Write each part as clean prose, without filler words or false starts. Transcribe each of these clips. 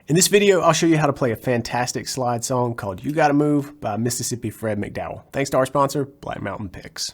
In this video, I'll show you how to play a fantastic slide song called You Gotta Move by Mississippi Fred McDowell. Thanks to our sponsor, Black Mountain Picks.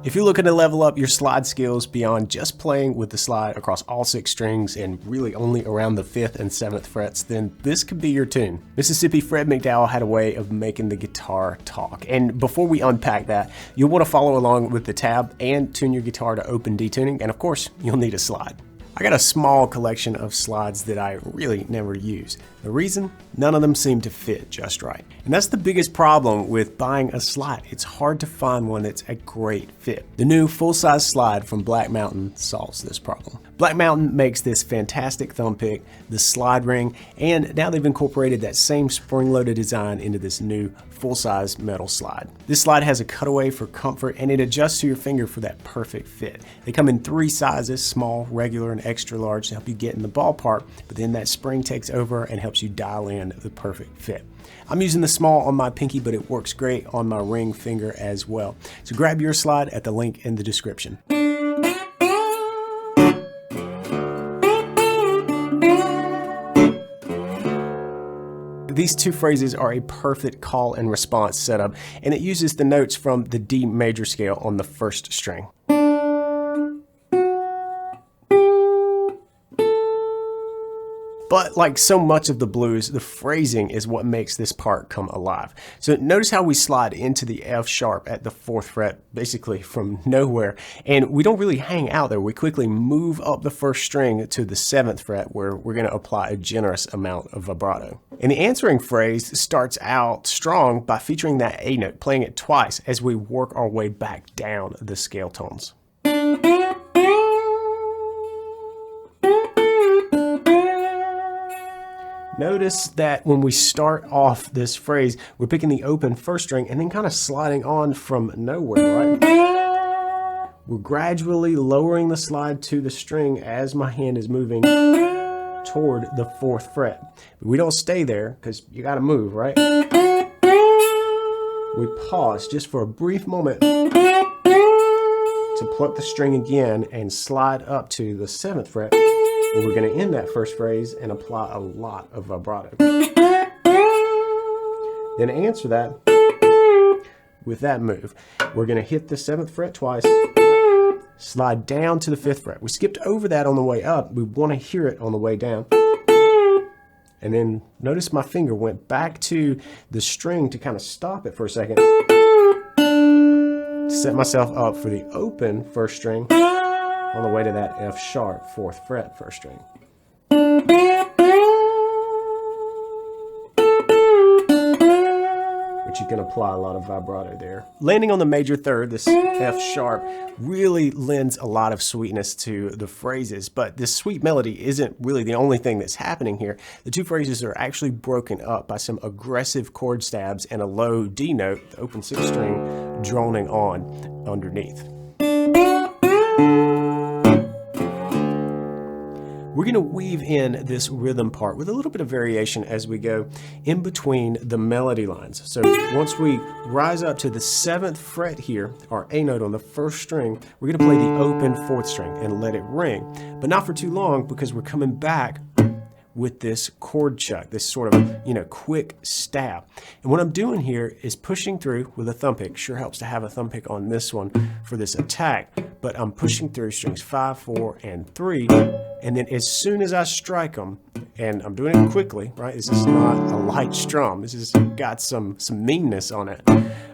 If you're looking to level up your slide skills beyond just playing with the slide across all 6 strings and really only around the 5th and 7th frets, then this could be your tune. Mississippi Fred McDowell had a way of making the guitar talk. And before we unpack that, you'll want to follow along with the tab and tune your guitar to open detuning, and of course, you'll need a slide. I got a small collection of slides that I really never use. The reason? None of them seem to fit just right. And that's the biggest problem with buying a slide. It's hard to find one that's a great fit. The new full-size slide from Black Mountain solves this problem. Black Mountain makes this fantastic thumb pick, the slide ring, and now they've incorporated that same spring-loaded design into this new full-size metal slide. This slide has a cutaway for comfort and it adjusts to your finger for that perfect fit. They come in 3 sizes, small, regular, and extra large to help you get in the ballpark, but then that spring takes over and helps you dial in the perfect fit. I'm using the small on my pinky, but it works great on my ring finger as well. So grab your slide at the link in the description. These 2 phrases are a perfect call and response setup, and it uses the notes from the D major scale on the 1st string. But like so much of the blues, the phrasing is what makes this part come alive. So notice how we slide into the F sharp at the 4th fret, basically from nowhere. And we don't really hang out there. We quickly move up the 1st string to the 7th fret where we're going to apply a generous amount of vibrato. And the answering phrase starts out strong by featuring that A note, playing it twice as we work our way back down the scale tones. Notice that when we start off this phrase, we're picking the open 1st string and then kind of sliding on from nowhere, right? We're gradually lowering the slide to the string as my hand is moving toward the 4th fret. But we don't stay there because you got to move, right? We pause just for a brief moment to pluck the string again and slide up to the 7th fret. Well, we're going to end that 1st phrase and apply a lot of vibrato. Then answer that with that move. We're going to hit the 7th fret twice, slide down to the 5th fret. We skipped over that on the way up. We want to hear it on the way down. And then notice my finger went back to the string to kind of stop it for a second. To set myself up for the open 1st string on the way to that F sharp 4th fret 1st string. But you can apply a lot of vibrato there. Landing on the major 3rd, this F sharp, really lends a lot of sweetness to the phrases, but this sweet melody isn't really the only thing that's happening here. The 2 phrases are actually broken up by some aggressive chord stabs and a low D note, the open 6th string, droning on underneath. We're going to weave in this rhythm part with a little bit of variation as we go in between the melody lines. So once we rise up to the 7th fret here, our A note on the 1st string, we're going to play the open 4th string and let it ring. But not for too long because we're coming back with this chord chuck, this sort of, quick stab. And what I'm doing here is pushing through with a thumb pick. Sure helps to have a thumb pick on this one for this attack, but I'm pushing through strings 5, 4, and 3. And then as soon as I strike them, and I'm doing it quickly, right? This is not a light strum. This has got some meanness on it.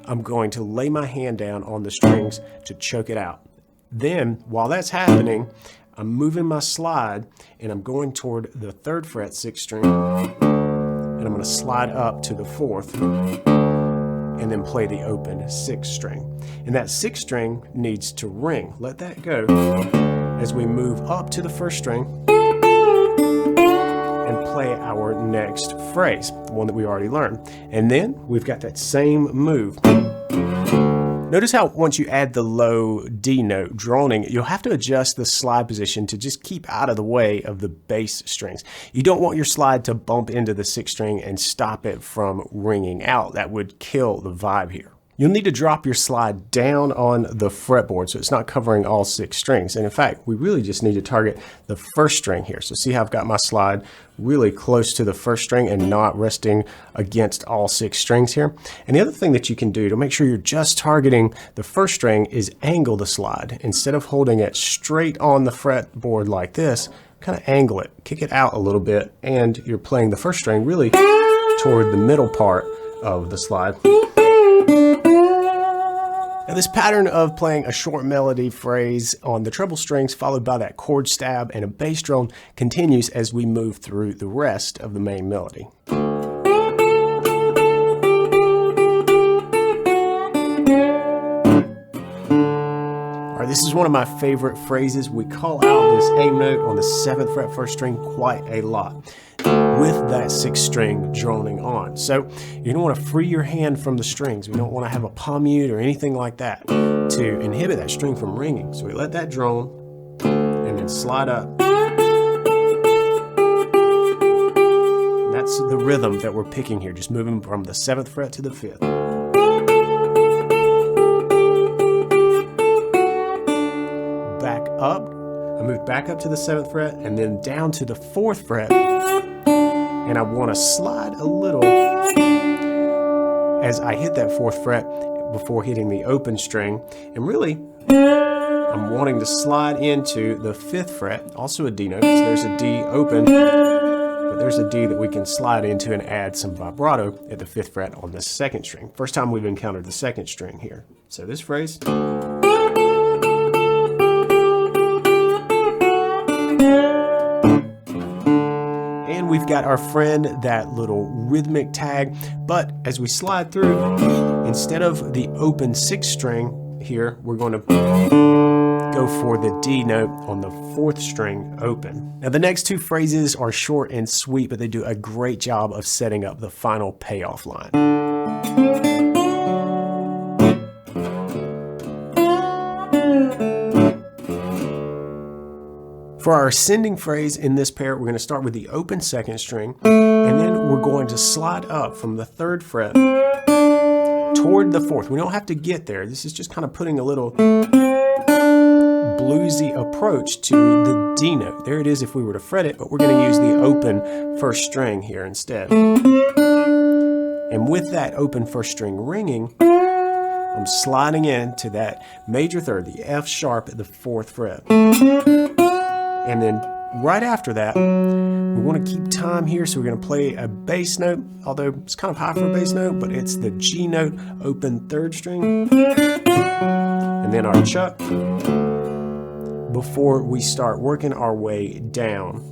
I'm going to lay my hand down on the strings to choke it out. Then, while that's happening, I'm moving my slide and I'm going toward the 3rd fret 6th string, and I'm going to slide up to the 4th and then play the open 6th string. And that 6th string needs to ring. Let that go as we move up to the 1st string and play our next phrase, the one that we already learned. And then we've got that same move. Notice how once you add the low D note droning, you'll have to adjust the slide position to just keep out of the way of the bass strings. You don't want your slide to bump into the 6th string and stop it from ringing out. That would kill the vibe here. You'll need to drop your slide down on the fretboard so it's not covering all 6 strings. And in fact, we really just need to target the 1st string here. So see how I've got my slide really close to the 1st string and not resting against all 6 strings here. And the other thing that you can do to make sure you're just targeting the 1st string is angle the slide. Instead of holding it straight on the fretboard like this, kind of angle it, kick it out a little bit, and you're playing the 1st string really toward the middle part of the slide. Now this pattern of playing a short melody phrase on the treble strings followed by that chord stab and a bass drone continues as we move through the rest of the main melody. Alright, this is one of my favorite phrases. We call out this A note on the 7th fret 1st string quite a lot, with that 6th string droning on. So you don't want to free your hand from the strings. We don't want to have a palm mute or anything like that to inhibit that string from ringing. So we let that drone and then slide up. And that's the rhythm that we're picking here, just moving from the 7th fret to the 5th. Back up. I move back up to the 7th fret and then down to the 4th fret. And I want to slide a little as I hit that 4th fret before hitting the open string. And really, I'm wanting to slide into the 5th fret, also a D note. So there's a D open, but there's a D that we can slide into and add some vibrato at the 5th fret on the 2nd string. First time we've encountered the 2nd string here. So this phrase. We've got our friend, that little rhythmic tag, but as we slide through, instead of the open 6th string here, we're going to go for the D note on the 4th string open. Now the next 2 phrases are short and sweet, but they do a great job of setting up the final payoff line. For our ascending phrase in this pair, we're going to start with the open 2nd string, and then we're going to slide up from the 3rd fret toward the 4th. We don't have to get there. This is just kind of putting a little bluesy approach to the D note. There it is if we were to fret it, but we're going to use the open 1st string here instead. And with that open 1st string ringing, I'm sliding into that major 3rd, the F sharp at the 4th fret. And then right after that, we want to keep time here, so we're going to play a bass note, although it's kind of high for a bass note, but it's the G note, open 3rd string, and then our chuck before we start working our way down.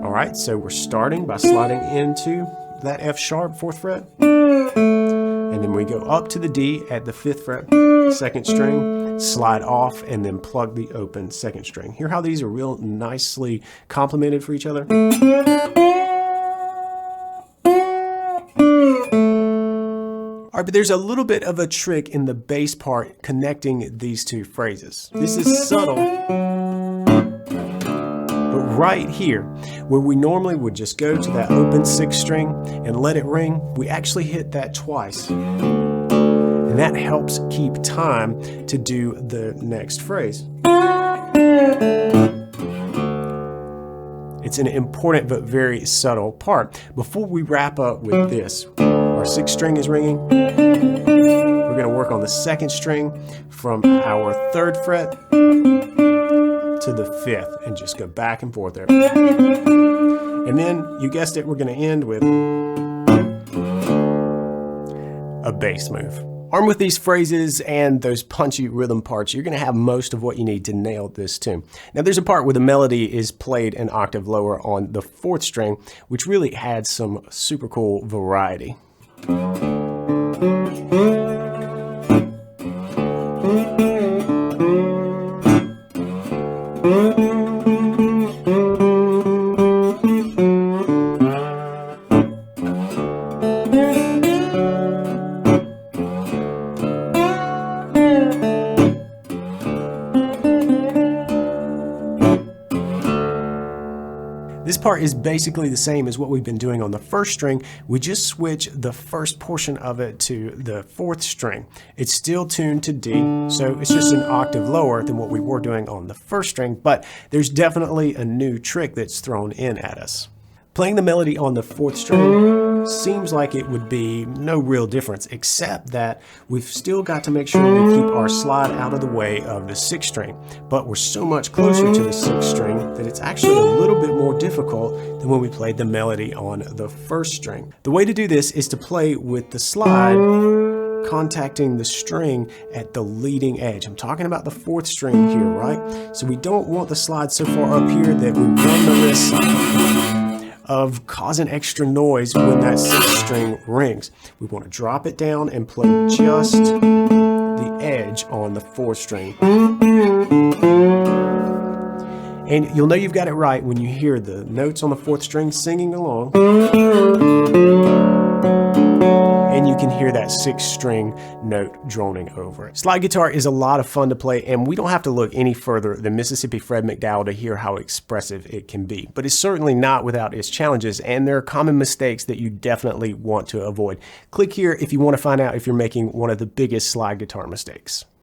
All right, so we're starting by sliding into that F sharp, 4th fret, and then we go up to the D at the 5th fret, 2nd string, slide off, and then plug the open 2nd string. Hear how these are real nicely complemented for each other? All right, but there's a little bit of a trick in the bass part connecting these 2 phrases. This is subtle, but right here, where we normally would just go to that open 6th string and let it ring, we actually hit that twice. And that helps keep time to do the next phrase. It's an important but very subtle part. Before we wrap up with this, our 6th string is ringing. We're going to work on the 2nd string from our 3rd fret to the 5th and just go back and forth there. And then, you guessed it, we're going to end with a bass move. Armed with these phrases and those punchy rhythm parts, you're going to have most of what you need to nail this tune. Now there's a part where the melody is played an octave lower on the 4th string, which really adds some super cool variety. part is basically the same as what we've been doing on the first string. We just switch the first portion of it to the fourth string. It's still tuned to D, so it's just an octave lower than what we were doing on the first string, but there's definitely a new trick that's thrown in at us. Playing the melody on the fourth string seems like it would be no real difference, except that we've still got to make sure we keep our slide out of the way of the sixth string. But we're so much closer to the sixth string that it's actually a little bit more difficult than when we played the melody on the first string. The way to do this is to play with the slide contacting the string at the leading edge. I'm talking about the fourth string here, right? So we don't want the slide so far up here that we run the risk of causing extra noise when that sixth string rings. We want to drop it down and play just the edge on the fourth string. And you'll know you've got it right when you hear the notes on the fourth string singing along. And you can hear that sixth string note droning over it. Slide guitar is a lot of fun to play, and we don't have to look any further than Mississippi Fred McDowell to hear how expressive it can be. But it's certainly not without its challenges, and there are common mistakes that you definitely want to avoid. Click here if you want to find out if you're making one of the biggest slide guitar mistakes.